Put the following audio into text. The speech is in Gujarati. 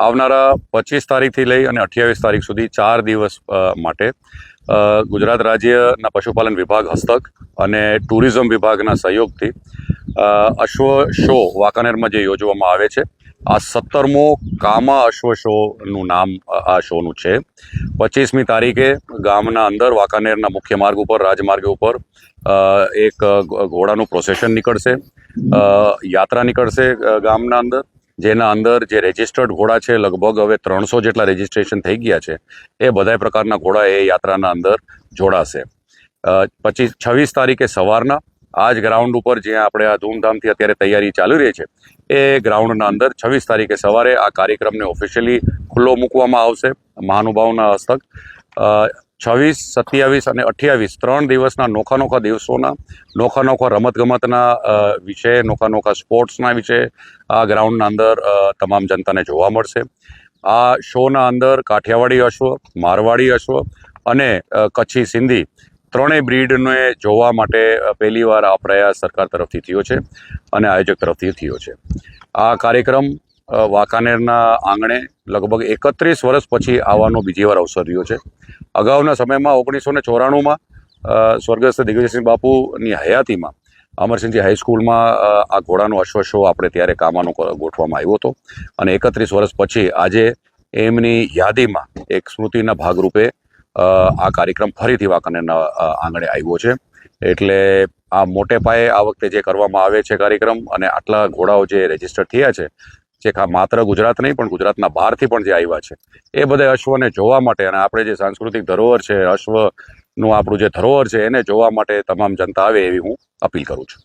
આવનારા 25 તારીખથી લઈ અને 28 તારીખ સુધી 4 દિવસ માટે ગુજરાત રાજ્યના પશુપાલન વિભાગ હસ્તક અને ટુરિઝમ વિભાગના સહયોગથી અશ્વ શો વાંકાનેરમાં જે યોજવામાં આવે છે, આ 17મો કામા અશ્વ શોનું નામ આ શોનું છે। 25મી તારીખે ગામના અંદર વાંકાનેરના મુખ્ય માર્ગ ઉપર, રાજમાર્ગ ઉપર એક ઘોડાનું પ્રોસેશન નીકળશે, યાત્રા નીકળશે ગામના અંદર, જેના અંદર જે રજિસ્ટર્ડ ઘોડા છે, લગભગ હવે 300 જેટલા રજિસ્ટ્રેશન થઈ ગયા છે, એ બધા પ્રકારના ઘોડા એ યાત્રાના અંદર જોડાશે। 26 તારીખે સવારના આ જ ગ્રાઉન્ડ ઉપર જ્યાં આપણે આ ધૂમધામથી અત્યારે તૈયારી ચાલી રહી છે, એ ગ્રાઉન્ડના અંદર 26 તારીખે સવારે આ કાર્યક્રમને ઓફિશિયલી ખુલ્લો મૂકવામાં આવશે મહાનુભાવના હસ્તક। 26, 27 અને 28 3 દિવસના નોખા દિવસોના નોખા રમતગમતના વિશે, નોખા સ્પોર્ટ્સના વિશે આ ગ્રાઉન્ડના અંદર તમામ જનતાને જોવા મળશે। આ શોના અંદર કાઠિયાવાડી અશ્વ, મારવાડી અશ્વ અને કચ્છી સિંધી ત્રણેય બ્રીડને જોવા માટે પહેલીવાર આ પ્રયાસ સરકાર તરફથી થયો છે અને આયોજક તરફથી થયો છે। આ કાર્યક્રમ વાંકાનેરના આંગણે લગભગ 31 વર્ષ પછી આવવાનો બીજી વાર અવસર રહ્યો છે। અગાઉના સમયમાં 1994માં સ્વર્ગસ્થ દિગ્વિજયસિંહ બાપુની હયાતીમાં અમરસિંહજી હાઈસ્કૂલમાં આ ઘોડાનો અશ્વ શો આપણે ત્યારે કામાનો ગોઠવવામાં આવ્યો હતો અને 31 વર્ષ પછી આજે એમની યાદીમાં એક સ્મૃતિના ભાગરૂપે આ કાર્યક્રમ ફરીથી વાંકાનેરના આંગણે આવ્યો છે। એટલે આ મોટે પાયે આ વખતે જે કરવામાં આવે છે કાર્યક્રમ, અને આટલા ઘોડાઓ જે રજીસ્ટર થયા છે, જે માત્ર ગુજરાત નહીં પણ ગુજરાતના બહારથી પણ જે આવ્યા છે, એ બધા અશ્વને જોવા માટે અને આપણે જે સાંસ્કૃતિક ધરોહર છે, અશ્વનું આપણું જે ધરોહર છે, એને જોવા માટે તમામ જનતા આવે એવી હું અપીલ કરું છું।